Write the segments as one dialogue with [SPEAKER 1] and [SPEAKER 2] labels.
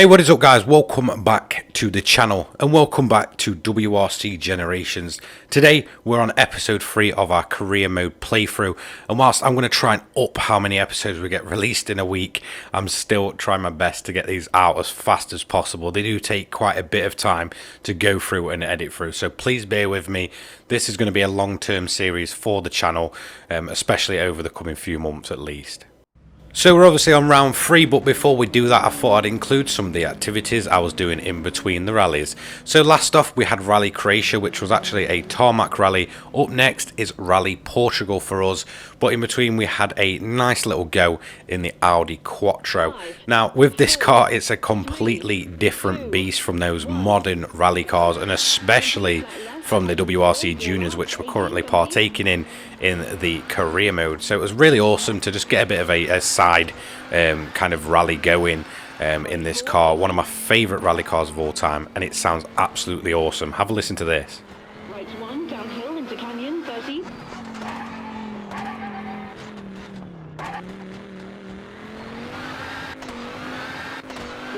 [SPEAKER 1] Hey, what is up guys? Welcome back to the channel and welcome back to WRC Generations. Today we're on episode 3 of our career mode playthrough, and whilst I'm going to try and up how many episodes we get released in a week, I'm still trying my best to get these out as fast as possible. They do take quite a bit of time to go through and edit through, so please bear with me. This is going to be a long-term series for the channel, especially over the coming few months at least. So we're obviously on round 3, but before we do that I thought I'd include some of the activities I was doing in between the rallies. So last off we had Rally Croatia, which was actually a tarmac rally. Up next is Rally Portugal for us, but in between we had a nice little go in the Audi Quattro. Now with this car it's a completely different beast from those modern rally cars, and especially from the WRC Juniors, which we're currently partaking in the career mode. So it was really awesome to just get a bit of a side kind of rally going in this car. One of my favourite rally cars of all time, and it sounds absolutely awesome. Have a listen to this.
[SPEAKER 2] Right one, downhill into canyon, 30.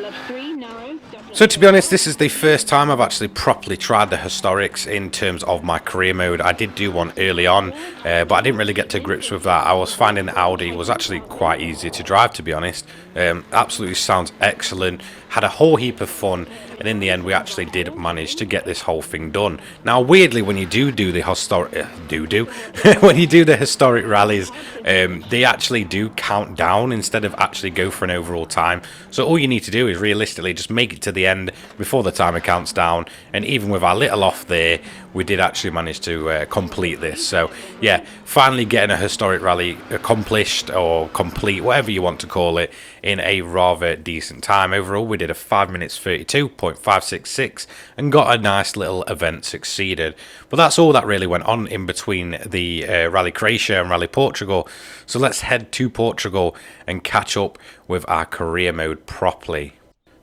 [SPEAKER 2] Left 3, narrow.
[SPEAKER 1] So to be honest, this is the first time I've actually properly tried the historics in terms of my career mode. I did do one early on, but I didn't really get to grips with that. I was finding the Audi was actually quite easy to drive, to be honest. Absolutely sounds excellent. Had a whole heap of fun, and in the end we actually did manage to get this whole thing done. Now weirdly, when you do the historic when you do the historic rallies, they actually do count down instead of actually go for an overall time. So all you need to do is realistically just make it to the end before the timer counts down, and even with our little off there, we did actually manage to complete this. So yeah, finally getting a historic rally accomplished, or complete, whatever you want to call it, in a rather decent time. Overall we did a 5 minutes 32.566 and got a nice little event succeeded. But that's all that really went on in between the Rally Croatia and Rally Portugal. So let's head to Portugal and catch up with our career mode properly.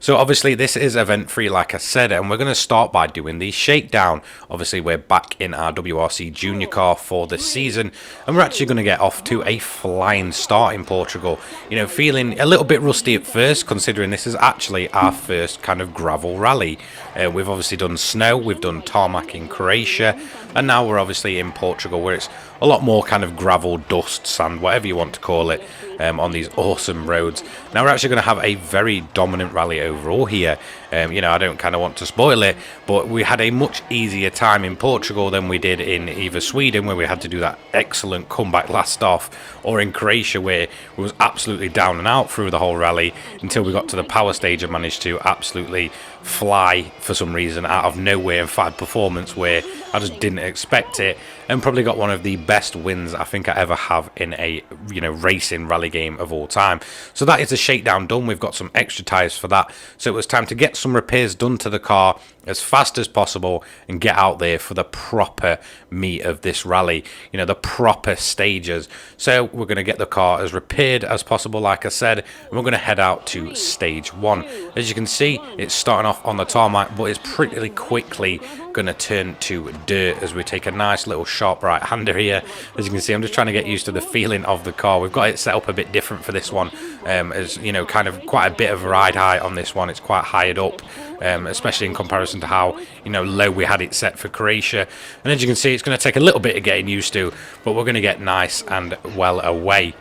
[SPEAKER 1] So obviously this is event 3, like I said, and we're going to start by doing the shakedown. Obviously we're back in our WRC Junior car for the season, and we're actually going to get off to a flying start in Portugal. You know, feeling a little bit rusty at first, considering this is actually our first kind of gravel rally. We've obviously done snow, we've done tarmac in Croatia, and now we're obviously in Portugal, where it's a lot more kind of gravel, dust, sand, whatever you want to call it, on these awesome roads. Now we're actually going to have a very dominant rally overall here. You know, I don't kind of want to spoil it, but we had a much easier time in Portugal than we did in either Sweden, where we had to do that excellent comeback last off, or in Croatia, where we was absolutely down and out through the whole rally until we got to the power stage and managed to absolutely fly for some reason out of nowhere and find performance where I just didn't expect it, and probably got one of the best wins I think I ever have in a, you know, racing rally game of all time. So that is the shakedown done. We've got some extra tyres for that, so it was time to get some repairs done to the car as fast as possible and get out there for the proper meat of this rally, you know, the proper stages. So we're going to get the car as repaired as possible, like I said, and we're going to head out to stage 1. As you can see, it's starting off on the tarmac, but it's pretty quickly going to turn to dirt as we take a nice little sharp right hander here. As you can see, I'm just trying to get used to the feeling of the car. We've got it set up a bit different for this one, as you know, kind of quite a bit of ride height on this one. It's quite high up, especially in comparison to how, you know, low we had it set for Croatia. And as you can see, it's going to take a little bit of getting used to, but we're going to get nice and well away.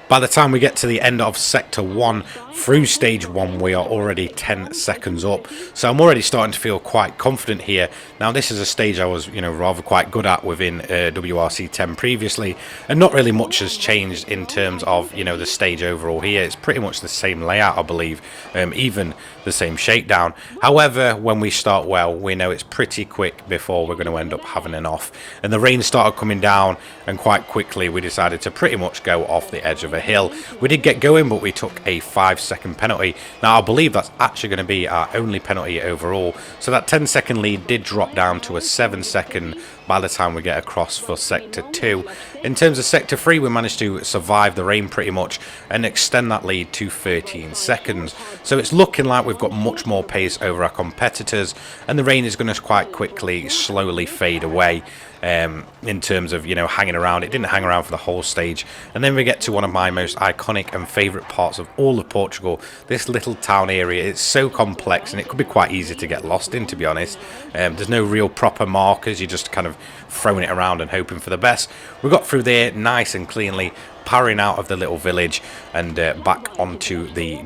[SPEAKER 1] By the time we get to the end of Sector 1 through Stage 1, we are already 10 seconds up. So I'm already starting to feel quite confident here. Now this is a stage I was, you know, rather quite good at within WRC 10 previously, and not really much has changed in terms of, you know, the stage overall here. It's pretty much the same layout, I believe, even the same shakedown. However, when we start well, we know it's pretty quick before we're going to end up having an off. And the rain started coming down, and quite quickly we decided to pretty much go off the edge of a hill. We did get going, but we took a 5-second penalty. Now I believe that's actually going to be our only penalty overall, so that 10-second lead did drop down to a 7-second by the time we get across for Sector 2. In terms of Sector 3, we managed to survive the rain pretty much and extend that lead to 13 seconds. So it's looking like we've got much more pace over our competitors, and the rain is going to quite quickly, slowly fade away. In terms of, you know, hanging around. It didn't hang around for the whole stage, and then we get to one of my my most iconic and favourite parts of all of Portugal. This little town area, it's so complex and it could be quite easy to get lost in, to be honest. There's no real proper markers, you're just kind of throwing it around and hoping for the best. We got through there nice and cleanly, powering out of the little village and back onto the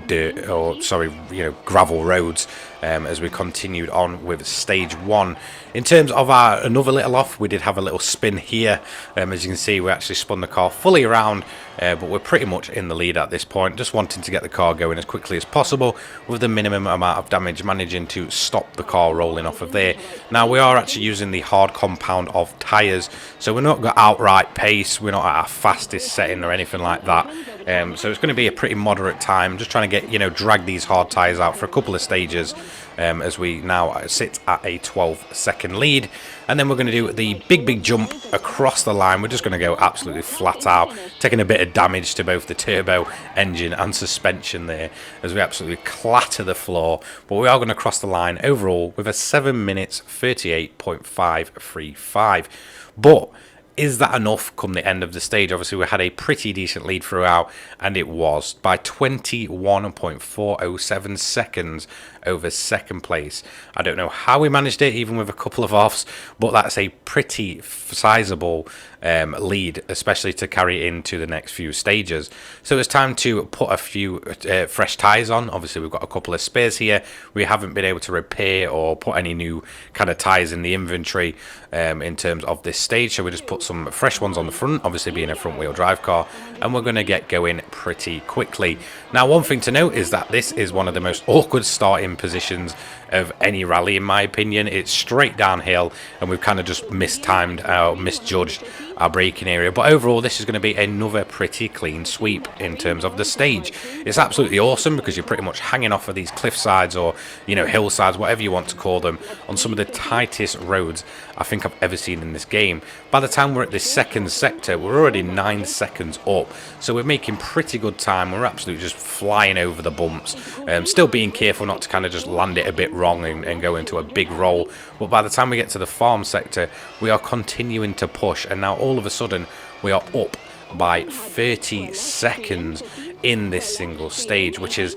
[SPEAKER 1] gravel roads as we continued on with stage 1. In terms of our another little off, we did have a little spin here. As you can see, we actually spun the car fully around, but we're pretty much in the lead at this point, just wanting to get the car going as quickly as possible with the minimum amount of damage, managing to stop the car rolling off of there. Now we are actually using the hard compound of tyres, so we're not got outright pace, we're not at our fastest setting or anything like that. So it's going to be a pretty moderate time, just trying to get, drag these hard tyres out for a couple of stages, as we now sit at a 12-second lead. And then we're going to do the big jump across the line. We're just going to go absolutely flat out, taking a bit of damage to both the turbo, engine and suspension there as we absolutely clatter the floor. But we are going to cross the line overall with a 7 minutes 38.535. But is that enough come the end of the stage? Obviously, we had a pretty decent lead throughout, and it was by 21.407 seconds over second place. I don't know how we managed it, even with a couple of offs, but that's a pretty sizable lead, especially to carry into the next few stages. So it's time to put a few fresh tyres on. Obviously, we've got a couple of spares here. We haven't been able to repair or put any new kind of tyres in the inventory in terms of this stage, so we just put some fresh ones on the front, obviously being a front wheel drive car, and we're going to get going pretty quickly. Now, one thing to note is that this is one of the most awkward starting positions of any rally, in my opinion. It's straight downhill, and we've kind of just misjudged our braking area. But overall, this is going to be another pretty clean sweep in terms of the stage. It's absolutely awesome because you're pretty much hanging off of these cliff sides or, hillsides, whatever you want to call them, on some of the tightest roads I think I've ever seen in this game. By the time we're at this second sector, we're already 9 seconds up, so we're making pretty good time. We're absolutely just flying over the bumps, still being careful not to kind of just land it a bit wrong and go into a big roll. But by the time we get to the farm sector, we are continuing to push, and now all of a sudden we are up by 30 seconds in this single stage, which is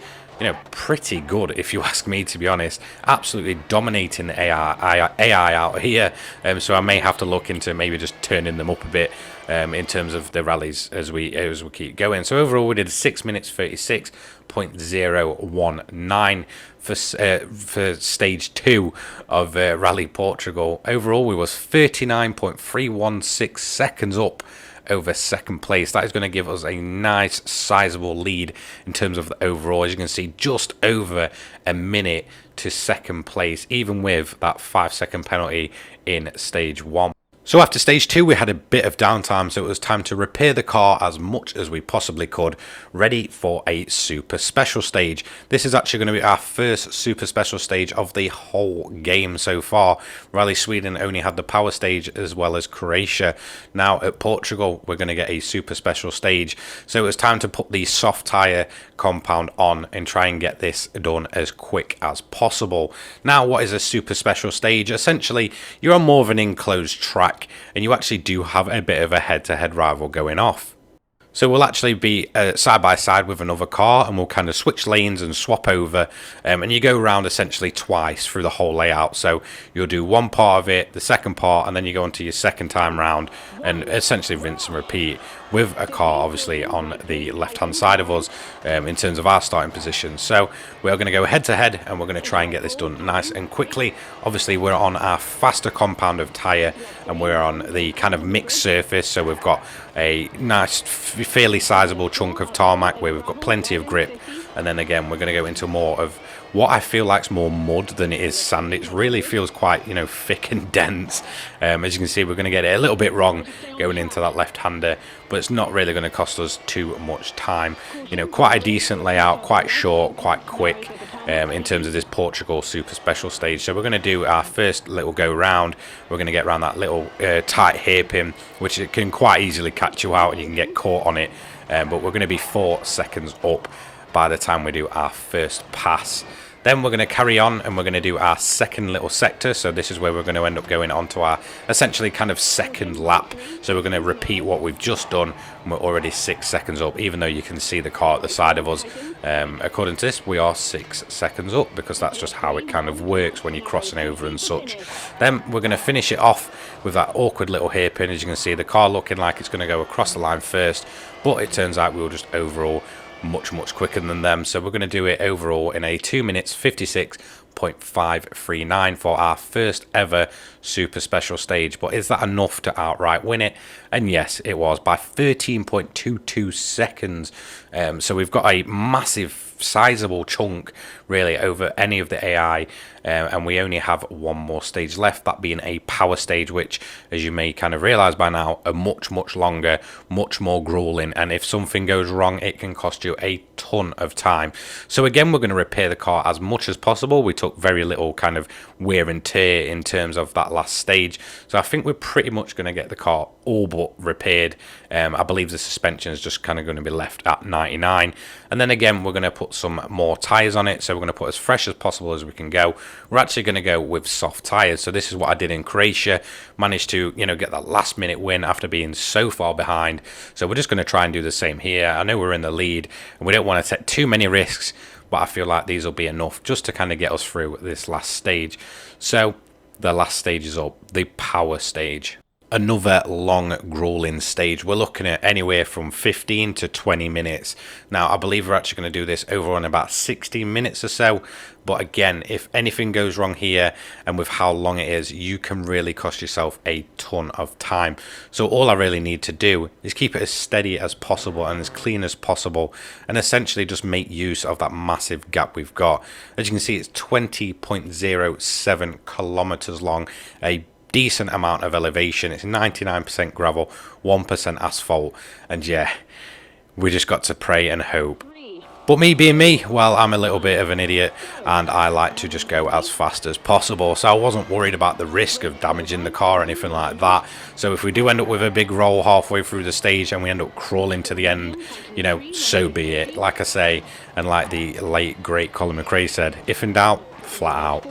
[SPEAKER 1] pretty good if you ask me, to be honest. Absolutely dominating the AI out here, so I may have to look into maybe just turning them up a bit in terms of the rallies as we keep going. So overall we did 6 minutes 36.019 for stage 2 of Rally Portugal. Overall we was 39.316 seconds up over second place. That is going to give us a nice sizable lead in terms of the overall. As you can see, just over a minute to second place, even with that 5-second penalty in stage 1. So after stage 2, we had a bit of downtime, so it was time to repair the car as much as we possibly could, ready for a super special stage. This is actually going to be our first super special stage of the whole game so far. Rally Sweden only had the power stage as well as Croatia. Now at Portugal, we're going to get a super special stage, so it was time to put the soft tyre compound on and try and get this done as quick as possible. Now, what is a super special stage? Essentially, you're on more of an enclosed track, and you actually do have a bit of a head-to-head rival going off. So we'll actually be side by side with another car, and we'll kind of switch lanes and swap over, and you go around essentially twice through the whole layout. So you'll do one part of it, the second part, and then you go onto your second time round and essentially rinse and repeat, with a car obviously on the left hand side of us in terms of our starting position. So we are going to go head to head, and we're going to try and get this done nice and quickly. Obviously we're on our faster compound of tyre, and we're on the kind of mixed surface, so we've got a nice fairly sizable chunk of tarmac where we've got plenty of grip, and then again we're going to go into more of what I feel like is more mud than it is sand. It really feels quite thick and dense. As you can see, we're going to get it a little bit wrong going into that left-hander, but it's not really going to cost us too much time. Quite a decent layout, quite short, quite quick in terms of this Portugal super special stage. So we're going to do our first little go round. We're going to get around that little tight hairpin, which it can quite easily catch you out and you can get caught on it, but we're going to be 4 seconds up by the time we do our first pass. Then we're going to carry on and we're going to do our second little sector. So this is where we're going to end up going onto our essentially kind of second lap. So we're going to repeat what we've just done, and we're already 6 seconds up, even though you can see the car at the side of us. According to this, we are 6 seconds up because that's just how it kind of works when you're crossing over and such. Then we're going to finish it off with that awkward little hairpin. As you can see, the car looking like it's going to go across the line first, but it turns out we were just overall much quicker than them. So we're going to do it overall in a 2 minutes 56.539 for our first ever super special stage. But is that enough to outright win it? And yes, it was by 13.22 seconds. So we've got a massive sizable chunk really over any of the AI, and we only have one more stage left, that being a power stage, which, as you may kind of realize by now, are much longer, much more grueling, and if something goes wrong it can cost you a ton of time. So again, we're going to repair the car as much as possible. We took very little kind of wear and tear in terms of that last stage, so I think we're pretty much going to get the car all but repaired. I believe the suspension is just kind of going to be left at 99, and then again we're going to put some more tires on it. So we're going to put as fresh as possible as we can go. We're actually going to go with soft tires. So this is what I did in Croatia, managed to, you know, get that last minute win after being so far behind. So we're just going to try and do the same here. I know we're in the lead and we don't want to take too many risks, but I feel like these will be enough just to kind of get us through this last stage. So the last stage is up, the power stage. Another long grueling stage. We're looking at anywhere from 15 to 20 minutes. Now I believe we're actually going to do this over on about 16 minutes or so, but again, if anything goes wrong here and with how long it is, you can really cost yourself a ton of time. So all I really need to do is keep it as steady as possible and as clean as possible, and essentially just make use of that massive gap we've got. As you can see, it's 20.07 kilometers long, a decent amount of elevation. It's 99% gravel, 1% asphalt, and yeah, we just got to pray and hope. But me being me, well, I'm a little bit of an idiot and I like to just go as fast as possible, so I wasn't worried about the risk of damaging the car or anything like that. So if we do end up with a big roll halfway through the stage and we end up crawling to the end, you know, so be it. Like I say, and like the late great Colin McRae said, if in doubt, flat out.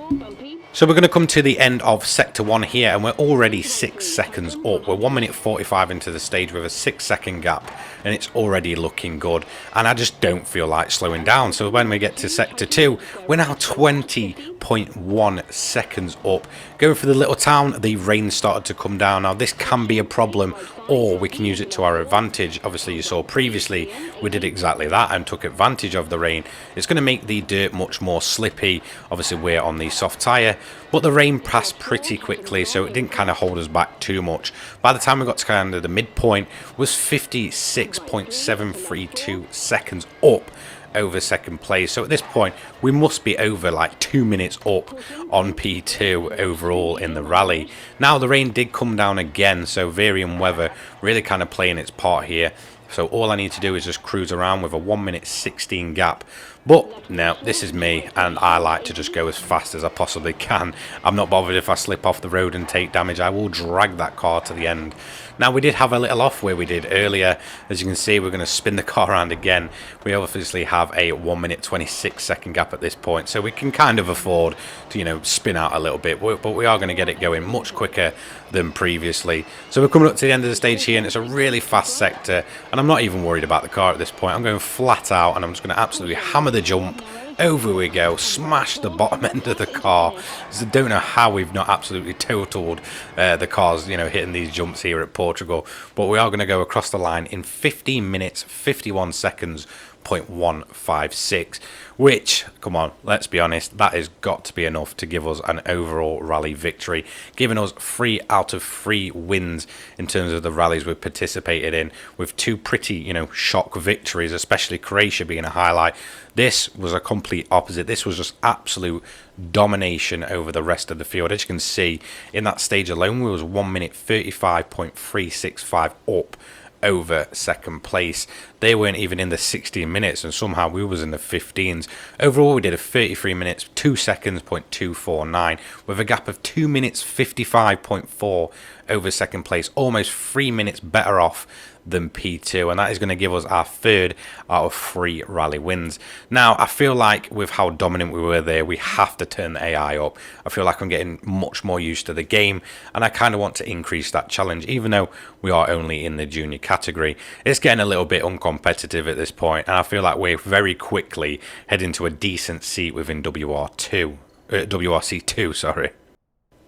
[SPEAKER 1] So we're going to come to the end of Sector 1 here, and we're already 6 seconds up. We're 1 minute 45 into the stage with a 6-second gap, and it's already looking good. And I just don't feel like slowing down. So when we get to Sector 2, we're now 20.1 seconds up. Going through the little town, the rain started to come down. Now this can be a problem, or we can use it to our advantage. Obviously you saw previously we did exactly that and took advantage of the rain. It's going to make the dirt much more slippy. Obviously we're on the soft tyre, but the rain passed pretty quickly, so it didn't kind of hold us back too much. By the time we got to kind of the midpoint, was 56.732 seconds up over second place. So at this point we must be over like 2 minutes up on P2 overall in the rally. Now the rain did come down again, so varying weather really kind of playing its part here. So all I need to do is just cruise around with a 1 minute 16 gap. But no, this is me, and I like to just go as fast as I possibly can. I'm not bothered if I slip off the road and take damage. I will drag that car to the end. Now we did have a little off where we did earlier. As you can see, we're going to spin the car around again. We obviously have a 1 minute 26 second gap at this point, so we can kind of afford to, you know, spin out a little bit, but we are going to get it going much quicker than previously. So we're coming up to the end of the stage here, and it's a really fast sector, and I'm not even worried about the car at this point. I'm going flat out and I'm just going to absolutely hammer the jump. Over we go, smash the bottom end of the car. So I don't know how we've not absolutely totaled the cars, you know, hitting these jumps here at Portugal. But we are going to go across the line in 15 minutes 51 seconds 0.156, which, come on, let's be honest, that has got to be enough to give us an overall rally victory, giving us 3 out of 3 wins in terms of the rallies we've participated in, with 2 pretty, you know, shock victories, especially Croatia being a highlight. This was a complete opposite. This was just absolute domination over the rest of the field. As you can see, in that stage alone, we was 1 minute 35.365 up over second place. They weren't even in the 16 minutes, and somehow we was in the 15s. Overall, we did a 33 minutes 2 seconds 0.249 with a gap of 2 minutes 55.4 over second place, almost 3 minutes better off than P2, and that is going to give us our 3rd out of 3 rally wins. Now, I feel like with how dominant we were there, we have to turn the AI up. I feel like I'm getting much more used to the game, and I kind of want to increase that challenge, even though we are only in the junior category. It's getting a little bit uncompetitive at this point, and I feel like we're very quickly heading to a decent seat within WRC2, sorry.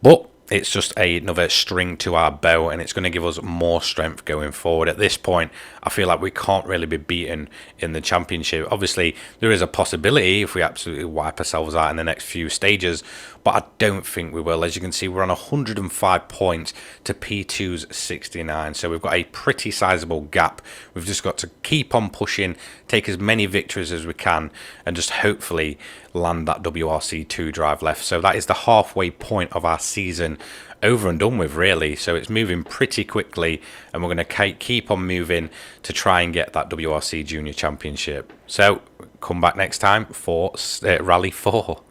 [SPEAKER 1] But it's just another string to our bow, and it's going to give us more strength going forward. At this point, I feel like we can't really be beaten in the championship. Obviously, there is a possibility if we absolutely wipe ourselves out in the next few stages, but I don't think we will. As you can see, we're on 105 points to P2's 69, so we've got a pretty sizable gap. We've just got to keep on pushing, take as many victories as we can, and just hopefully land that WRC2 drive left. So that is the halfway point of our season over and done with, really. So it's moving pretty quickly, and we're going to keep on moving to try and get that WRC Junior Championship. So come back next time for Rally 4.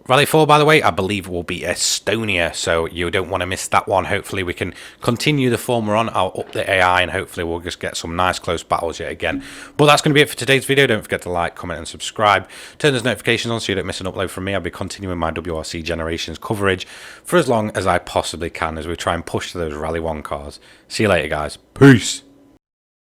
[SPEAKER 1] Rally 4, by the way, I believe will be Estonia, so you don't want to miss that one. Hopefully we can continue the form we're on. I'll up the AI, and hopefully we'll just get some nice close battles yet again. But that's going to be it for today's video. Don't forget to like, comment and subscribe. Turn those notifications on so you don't miss an upload from me. I'll be continuing my WRC Generations coverage for as long as I possibly can as we try and push to those Rally 1 cars. See you later, guys. Peace.